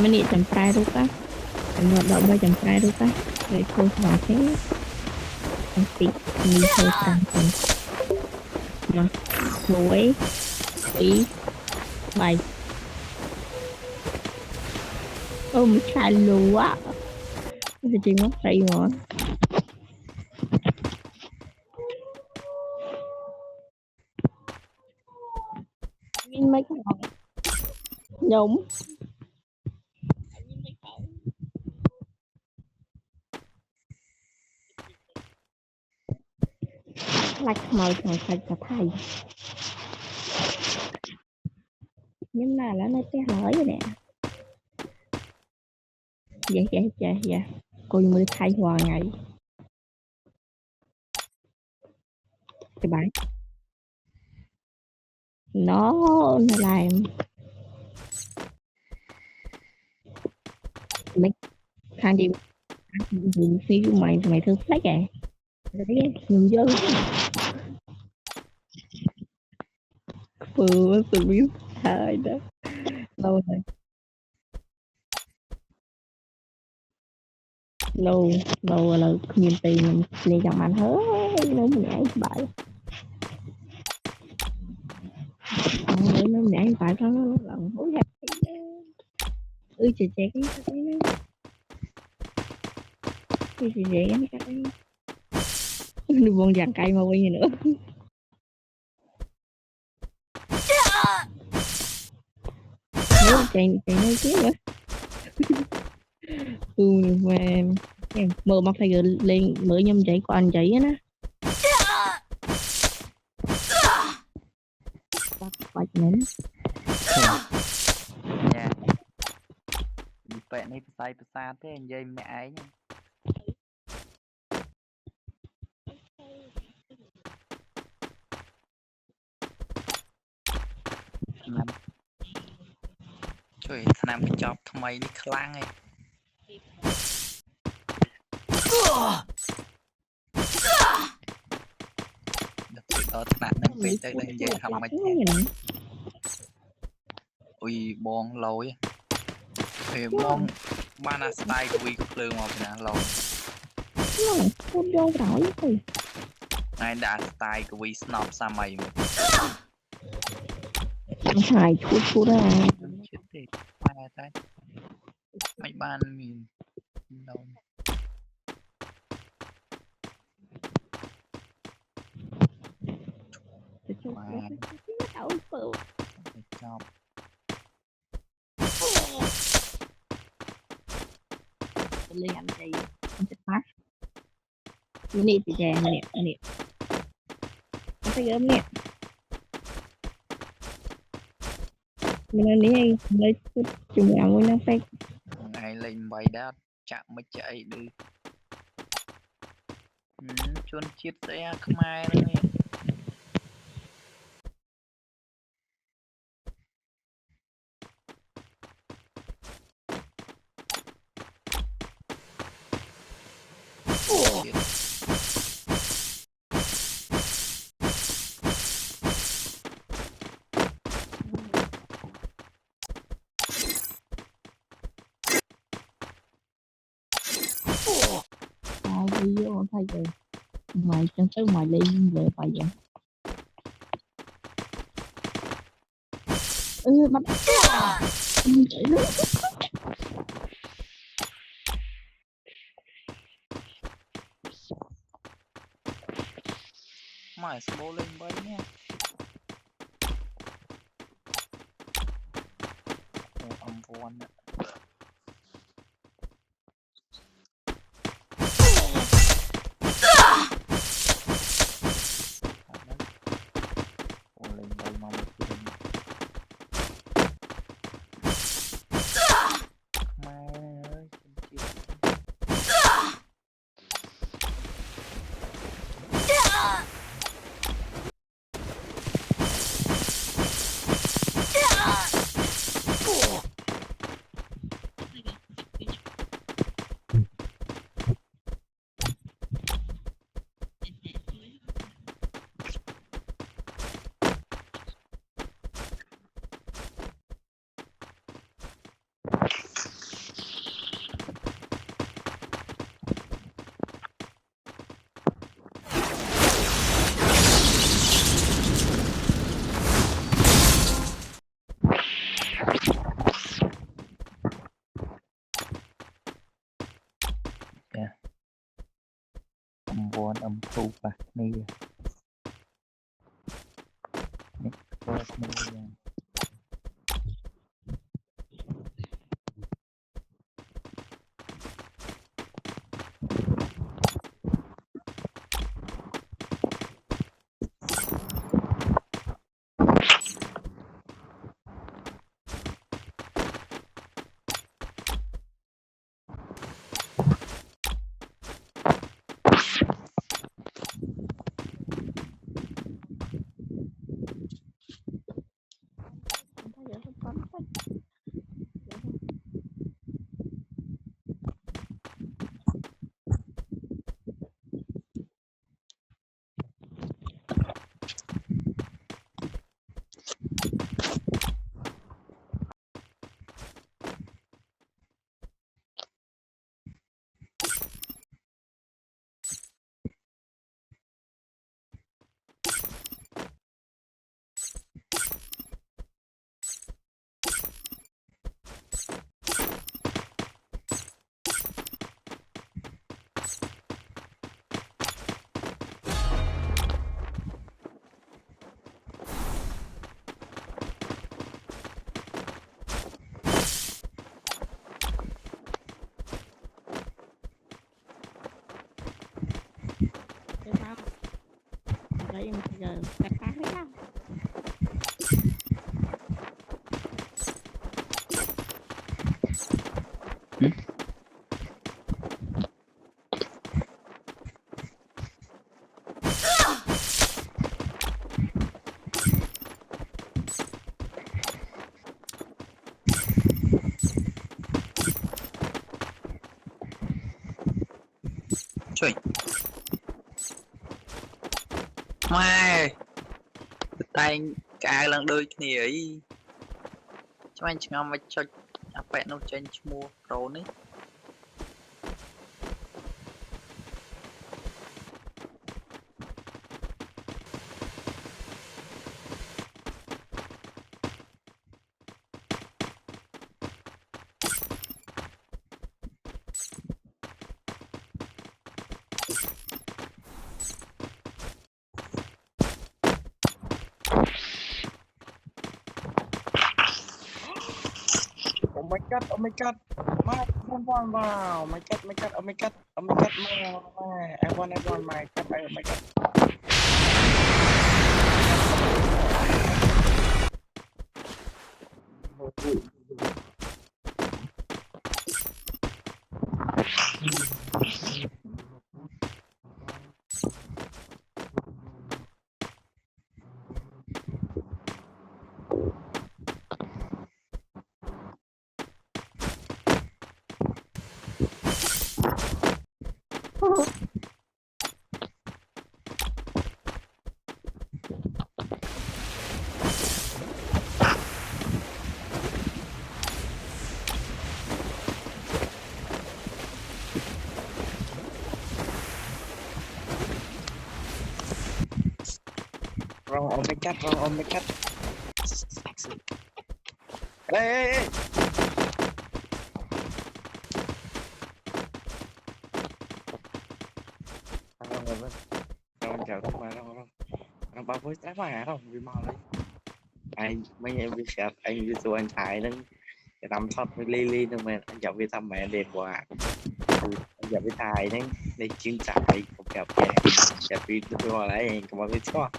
Mình chấm trai đúng á, chấm ngọt đậu bơ chấm trai đúng á, rồi thôi vào thế, anh tí mình thôi tăng tăng mà muối tí mày ôm chai lúa, thì chỉ mất tay mà mình mấy cái nhúng lạch màu thằng sạch cả thầy nhưng mà nó cái hỏi rồi nè, dạ cô mới thay hòa ngày cái bạn nó làm mấy thằng gì phi của mày thương phách à thấy nhiều dơ vừa từ biết thời đó lâu rồi lâu lâu là nhìn tiền liền dòng anh hết nó mình nhảy bậy nó nhảy bậy nó lần hối hả trẻ cái cái đi buông giàn cây mà quên gì nữa chạy nói chứ nữa mà mở mặt thầy lên mở nhâm chạy của anh chạy á bạch nến nha vẹn này sai xa thế anh dây mẹ ấy nha năm trời nam cái chóp thằng mày đi khlang ấy được cái đó nạn nâng bị tới đây dây thằng mày ui bon lối thì bon mana style của vi lương mà nè lâu không vô rỗi thì này đã style của vi snob sa mày hài chút ra chết thì mai tay mấy ban mình đâu chọc lên anh chị anh sẽ phát nè chị chè nè anh thấy gớm nè mình đi lấy chừng nào mới nó phải ngày lên bay đã chạm mới chạy đi chuôn chiết xe không ai nữa nè video thay rồi mày chân tới mày lên về bài vậy bắt chạy luôn mày bố lên bay nha âm vốn lên bay mà mai ơi นี่นี่โอ้โห Thôi giờ không có thôi. Được không? Đấy mà giờ cắt cá hết không? Trời mai tay cá lần đôi thì ấy cho anh chừng mà cho bạn nó trên mua rồi đấy Oh my god, oh my god. My one, wow. My god, my god, oh my god, oh my god, my. I want my god, oh my god. Wrong, oh my god, wrong, oh my god. Hey. Rồi chào các bạn đâu không bao với đá mà không vì mau đấy anh mấy em biết sạch anh đi tụi anh xài nó cái tầm thoát với li nữa mà anh chọn với thăm mẹ đẹp quá anh chọn với thài đấy đây chuyên xài cũng gặp kìa đi tôi lại anh cũng bao biết có